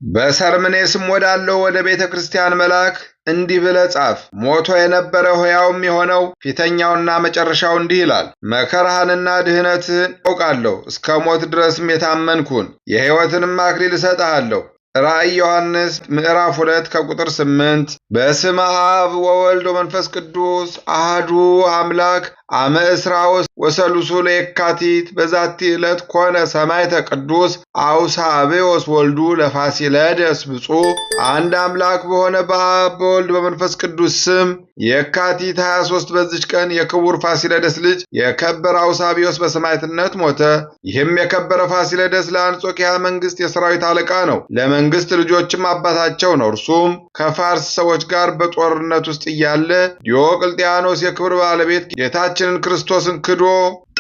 በሰርምኔስም ወዳለው ወደ ቤተ ክርስቲያን መልአክ እንዲህ ብለህ ጻፍ። ሞቶ የነበረ ሕያውም የሆነው ፊተኛውና መጨረሻው እንዲህ ይላል፣ መከራህንና ድህነትህን አውቃለሁ። እስከ ሞት ድረስም የታመንኩን የሕይወትንም አክሊል እሰጥሃለሁ። ራእይ ዮሐንስ ምዕራፍ 2 ከቁጥር 8። በስመ አብ ወወልድ ወመንፈስ ቅዱስ አሐዱ አምላክ አመ እስራ ወሰሉሱ ለየካቲት በዛቲ ዕለት ኮነ ሰማዕተ ቅዱስ አውሳብዮስ ወልዱ ለፋሲለደስ ብፁዕ። አንድ አምላክ በሆነ በአብ በወልድ በመንፈስ ቅዱስ ስም የካቲት 23 በዚች ቀን የክቡር ፋሲለደስ ልጅ የከበረ አውሳብዮስ በሰማዕትነት ሞተ። ይህም የከበረ ፋሲለደስ ለአንጾኪያ መንግሥት የሰራዊት አለቃ ነው። ለመንግሥት ልጆችም አባታቸው ነው። እርሱም ከፋርስ ሰዎች ጋር በጦርነት ውስጥ እያለ ዲዮቅልጥያኖስ የክብር ባለቤት ጌታችንን ክርስቶስን ክዶ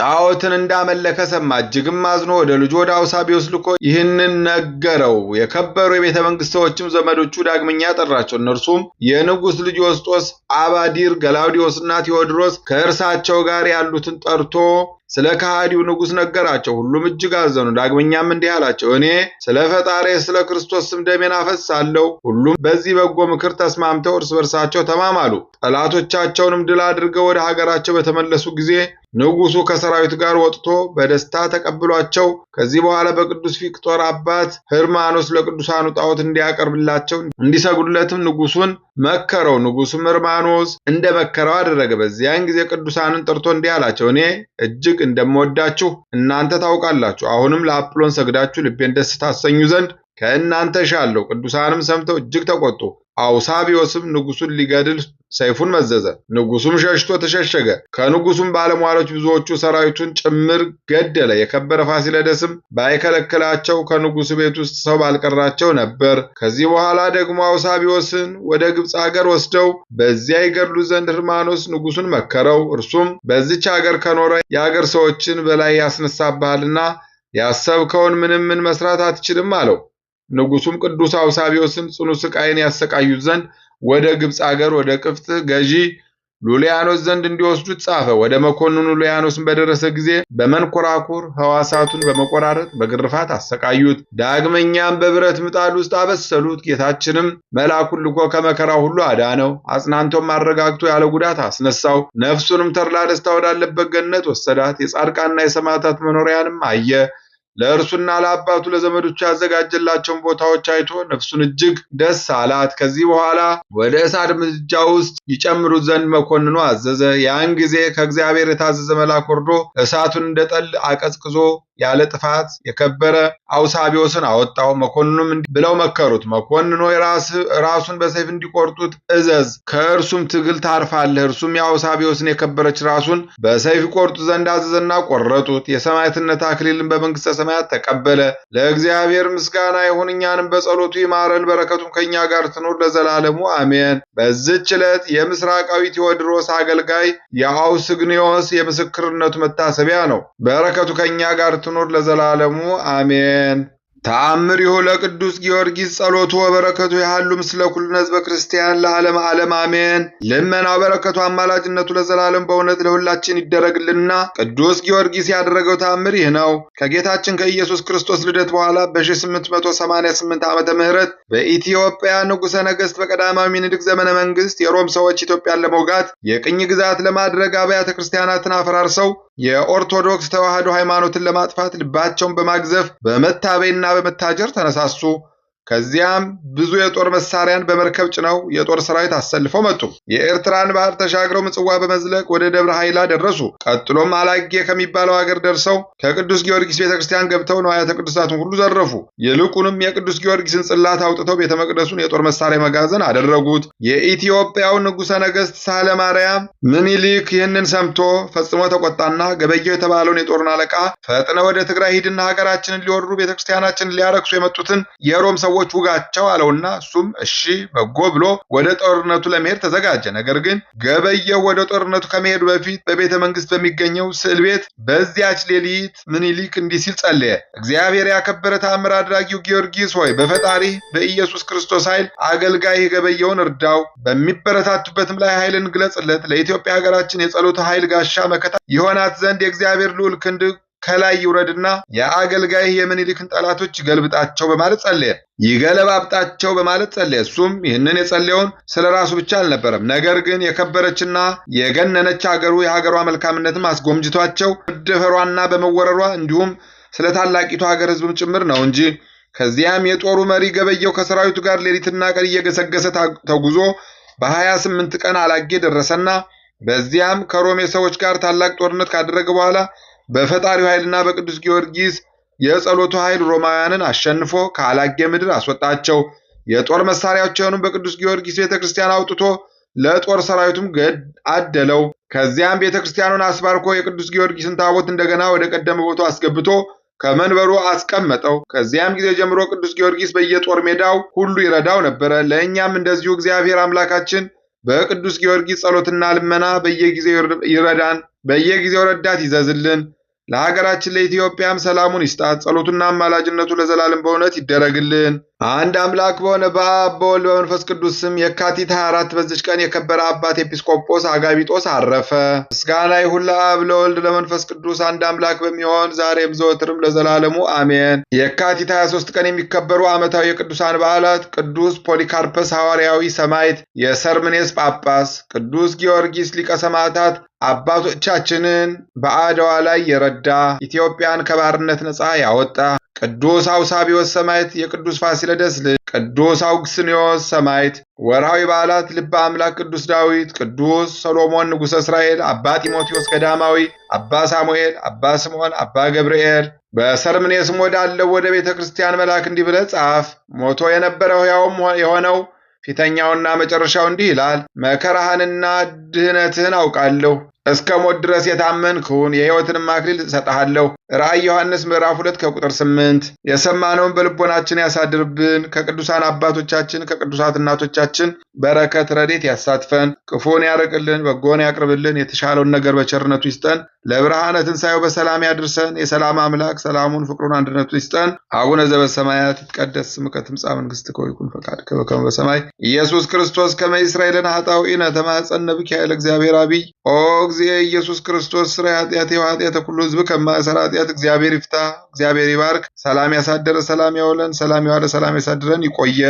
ጣዖትን እንዳመለከ ሰማ። እጅግም አዝኖ ወደ ልጁ ወደ አውሳብዮስ ልኮ ይህንን ነገረው። የከበሩ የቤተ መንግሥት ሰዎችም ዘመዶቹ ዳግመኛ ጠራቸው። እነርሱም የንጉሥ ልጅ ዮስጦስ፣ አባዲር፣ ገላውዲዮስና ቴዎድሮስ ከእርሳቸው ጋር ያሉትን ጠርቶ ስለ ከሃዲው ንጉሥ ነገራቸው። ሁሉም እጅግ አዘኑ። ዳግመኛም እንዲህ አላቸው፣ እኔ ስለ ፈጣሪ ስለ ክርስቶስ ስም ደሜን አፈሳለሁ። ሁሉም በዚህ በጎ ምክር ተስማምተው እርስ በርሳቸው ተማማሉ። ጠላቶቻቸውንም ድል አድርገው ወደ ሀገራቸው በተመለሱ ጊዜ ንጉሡ ከሰራዊት ጋር ወጥቶ በደስታ ተቀብሏቸው ከዚህ በኋላ በቅዱስ ፊቅጦር አባት ሕርማኖስ ለቅዱሳኑ ጣዖት እንዲያቀርብላቸው እንዲሰግዱለትም ንጉሡን መከረው። ንጉሡም ሕርማኖስ እንደ መከረው አደረገ። በዚያን ጊዜ ቅዱሳንን ጠርቶ እንዲህ አላቸው፣ እኔ እጅግ እንደምወዳችሁ እናንተ ታውቃላችሁ። አሁንም ለአጵሎን ሰግዳችሁ ልቤን ደስ ታሰኙ ዘንድ ከእናንተ እሻለሁ። ቅዱሳንም ሰምተው እጅግ ተቆጡ። አውሳብዮስም ንጉሡን ሊገድል ሰይፉን መዘዘ። ንጉሡም ሸሽቶ ተሸሸገ። ከንጉሡም ባለሟሎች ብዙዎቹ ሰራዊቱን ጭምር ገደለ። የከበረ ፋሲለደስም ባይከለክላቸው ከንጉሡ ቤት ውስጥ ሰው ባልቀራቸው ነበር። ከዚህ በኋላ ደግሞ አውሳብዮስን ወደ ግብፅ አገር ወስደው በዚያ ይገድሉ ዘንድ ሕርማኖስ ንጉሡን መከረው። እርሱም በዚች አገር ከኖረ የአገር ሰዎችን በላይ ያስነሳብሃልና ያሰብከውን ምን መስራት አትችልም አለው። ንጉሡም ቅዱስ አውሳብዮስን ጽኑ ስቃይን ያሰቃዩት ዘንድ ወደ ግብፅ አገር ወደ ቅፍጥ ገዢ ሉሊያኖስ ዘንድ እንዲወስዱት ጻፈ። ወደ መኮንኑ ሉሊያኖስን በደረሰ ጊዜ በመንኮራኩር ሕዋሳቱን በመቆራረጥ በግርፋት አሰቃዩት። ዳግመኛም በብረት ምጣድ ውስጥ አበሰሉት። ጌታችንም መልአኩን ልኮ ከመከራው ሁሉ አዳነው። አጽናንቶም አረጋግቶ ያለ ጉዳት አስነሳው። ነፍሱንም ተድላ ደስታ ወዳለበት ገነት ወሰዳት። የጻድቃንና የሰማዕታት መኖሪያንም አየ። ለእርሱና ለአባቱ ለዘመዶቹ ያዘጋጀላቸውን ቦታዎች አይቶ ነፍሱን እጅግ ደስ አላት። ከዚህ በኋላ ወደ እሳት ምድጃ ውስጥ ይጨምሩት ዘንድ መኮንኑ አዘዘ። ያን ጊዜ ከእግዚአብሔር የታዘዘ መልአክ ወርዶ እሳቱን እንደ ጠል አቀዝቅዞ ያለ ጥፋት የከበረ አውሳብዮስን አወጣው። መኮንኑም እንዲህ ብለው መከሩት፣ መኮንኖ ራሱን በሰይፍ እንዲቆርጡት እዘዝ፣ ከእርሱም ትግል ታርፋለህ። እርሱም የአውሳብዮስን የከበረች ራሱን በሰይፍ ቆርጡ ዘንድ አዘዘና ቆረጡት። የሰማዕትነት አክሊልን በመንግሥተ ሰማያት ተቀበለ። ለእግዚአብሔር ምስጋና ይሁን፣ እኛንም በጸሎቱ ይማረን፣ በረከቱም ከእኛ ጋር ትኖር ለዘላለሙ አሜን። በዚች ዕለት የምስራቃዊ ቴዎድሮስ አገልጋይ የአውስግኒዮስ የምስክርነቱ መታሰቢያ ነው። በረከቱ ከእኛ ጋር ትኖር ለዘላለሙ አሜን። ተአምሪሁ ለቅዱስ ጊዮርጊስ ጸሎቱ ወበረከቱ ያህሉ ምስለ ኩልነ ሕዝበ ክርስቲያን ለዓለም ዓለም አሜን። ልመናው በረከቱ አማላጅነቱ ለዘላለም በእውነት ለሁላችን ይደረግልና። ቅዱስ ጊዮርጊስ ያደረገው ተአምር ይህ ነው። ከጌታችን ከኢየሱስ ክርስቶስ ልደት በኋላ በ888 ዓመተ ምህረት በኢትዮጵያ ንጉሠ ነገሥት በቀዳማዊ ምኒልክ ዘመነ መንግሥት የሮም ሰዎች ኢትዮጵያን ለመውጋት የቅኝ ግዛት ለማድረግ አብያተ ክርስቲያናትን አፈራርሰው የኦርቶዶክስ ተዋሕዶ ሃይማኖትን ለማጥፋት ልባቸውን በማግዘፍ በመታበይና በመታጀር ተነሳሱ። ከዚያም ብዙ የጦር መሳሪያን በመርከብ ጭነው የጦር ሰራዊት አሰልፈው መጡ። የኤርትራን ባህር ተሻግረው ምጽዋ በመዝለቅ ወደ ደብረ ኃይላ ደረሱ። ቀጥሎም አላጌ ከሚባለው ሀገር ደርሰው ከቅዱስ ጊዮርጊስ ቤተክርስቲያን ገብተው ንዋያተ ቅዱሳትን ሁሉ ዘረፉ። ይልቁንም የቅዱስ ጊዮርጊስን ጽላት አውጥተው ቤተ መቅደሱን የጦር መሳሪያ መጋዘን አደረጉት። የኢትዮጵያው ንጉሠ ነገሥት ሳህለ ማርያም ምኒልክ ይህንን ሰምቶ ፈጽሞ ተቆጣና ገበየው የተባለውን የጦርን አለቃ ፈጥነ ወደ ትግራይ ሂድና ሀገራችንን ሊወሩ ቤተክርስቲያናችንን ሊያረክሱ የመጡትን የሮም ሰዎች ውጋቸው አለውና እሱም እሺ በጎ ብሎ ወደ ጦርነቱ ለመሄድ ተዘጋጀ። ነገር ግን ገበየው ወደ ጦርነቱ ከመሄዱ በፊት በቤተ መንግስት በሚገኘው ስዕል ቤት በዚያች ሌሊት ምኒልክ እንዲህ ሲል ጸለየ። እግዚአብሔር ያከበረ ተአምር አድራጊው ጊዮርጊስ ሆይ በፈጣሪ በኢየሱስ ክርስቶስ ኃይል አገልጋይ ገበየውን እርዳው፣ በሚበረታቱበትም ላይ ኃይልን ግለጽለት። ለኢትዮጵያ ሀገራችን የጸሎት ኃይል ጋሻ መከታ ይሆናት ዘንድ የእግዚአብሔር ልዑል ክንድ ከላይ ይውረድና የአገልጋይህ የምኒልክን ጠላቶች ይገልብጣቸው በማለት ጸለየ። ይገለባብጣቸው በማለት ጸለየ። እሱም ይህንን የጸለየውን ስለ ራሱ ብቻ አልነበረም። ነገር ግን የከበረችና የገነነች የሀገሯ መልካምነትም አስጎምጅቷቸው በመደፈሯና በመወረሯ እንዲሁም ስለ ታላቂቱ ሀገር ሕዝብም ጭምር ነው እንጂ። ከዚያም የጦሩ መሪ ገበየው ከሰራዊቱ ጋር ሌሊትና ቀን እየገሰገሰ ተጉዞ በ28 ቀን አላጌ ደረሰና በዚያም ከሮሜ ሰዎች ጋር ታላቅ ጦርነት ካደረገ በኋላ በፈጣሪው ኃይልና በቅዱስ ጊዮርጊስ የጸሎቱ ኃይል ሮማውያንን አሸንፎ ከአላጌ ምድር አስወጣቸው። የጦር መሳሪያቸውንም በቅዱስ ጊዮርጊስ ቤተክርስቲያን አውጥቶ ለጦር ሰራዊቱም አደለው። ከዚያም ቤተክርስቲያኑን አስባርኮ የቅዱስ ጊዮርጊስን ታቦት እንደገና ወደ ቀደመ ቦታው አስገብቶ ከመንበሩ አስቀመጠው። ከዚያም ጊዜ ጀምሮ ቅዱስ ጊዮርጊስ በየጦር ሜዳው ሁሉ ይረዳው ነበረ። ለእኛም እንደዚሁ እግዚአብሔር አምላካችን በቅዱስ ጊዮርጊስ ጸሎትና ልመና በየጊዜው ይረዳን፣ በየጊዜው ረዳት ይዘዝልን። ለሀገራችን ለኢትዮጵያም ሰላሙን ይስጣት። ጸሎቱና አማላጅነቱ ለዘላለም በእውነት ይደረግልን። አንድ አምላክ በሆነ በአብ በወልድ በመንፈስ ቅዱስ ስም የካቲት 24 በዚች ቀን የከበረ አባት ኤጲስቆጶስ አጋቢጦስ አረፈ። ምስጋና ይሁን ለአብ ለወልድ ለመንፈስ ቅዱስ አንድ አምላክ በሚሆን ዛሬም ዘወትርም ለዘላለሙ አሜን። የካቲት 23 ቀን የሚከበሩ ዓመታዊ የቅዱሳን በዓላት ቅዱስ ፖሊካርፐስ ሐዋርያዊ ሰማዕት የሰርምኔስ ጳጳስ፣ ቅዱስ ጊዮርጊስ ሊቀ ሰማዕታት አባቶቻችንን በአድዋ ላይ የረዳ ኢትዮጵያን ከባርነት ነፃ ያወጣ፣ ቅዱስ አውሳቢዎስ ሰማዕት የቅዱስ ፋሲለደስ ልጅ፣ ቅዱስ አውግስንዮስ ሰማዕት። ወርሃዊ በዓላት ልበ አምላክ ቅዱስ ዳዊት፣ ቅዱስ ሰሎሞን ንጉሠ እስራኤል፣ አባ ጢሞቴዎስ ገዳማዊ፣ አባ ሳሙኤል፣ አባ ስምዖን፣ አባ ገብርኤል። በሰርምኔስም ወዳለው ወደ ቤተ ክርስቲያን መልአክ እንዲህ ብለህ ጻፍ። ሞቶ የነበረው ሕያውም የሆነው ፊተኛውና መጨረሻው እንዲህ ይላል። መከራህንና ድህነትህን አውቃለሁ። እስከ ሞት ድረስ የታመንክሁን የሕይወትንም አክሊል እሰጥሃለሁ። ራእይ ዮሐንስ ምዕራፍ 2 ከቁጥር 8። የሰማነውን በልቦናችን ያሳድርብን። ከቅዱሳን አባቶቻችን ከቅዱሳት እናቶቻችን በረከት ረድኤት ያሳትፈን። ክፉን ያርቅልን፣ በጎን ያቅርብልን። የተሻለውን ነገር በቸርነቱ ይስጠን። ለብርሃነ ትንሣኤው በሰላም ያድርሰን። የሰላም አምላክ ሰላሙን፣ ፍቅሩን፣ አንድነቱን ይስጠን። አቡነ ዘበሰማያት ይትቀደስ ስምከ ትምጻእ መንግሥትከ ወይኩን ፈቃድከ በከመ በሰማይ ኢየሱስ ክርስቶስ ከመ ይስረይ ለነ ኃጣውኢነ ተማፀነ ብከ ኃይለ እግዚአብሔር አብይ ኦ እግዚእ ኢየሱስ ክርስቶስ ስራ ኃጢአቴ ወኃጢአተ ኩሉ ሕዝብ ከማእሰረ ኃጢአት እግዚአብሔር ይፍታ። እግዚአብሔር ይባርክ። ሰላም ያሳደረ ሰላም ያውለን። ሰላም ያዋለ ሰላም ያሳድረን። ይቆየ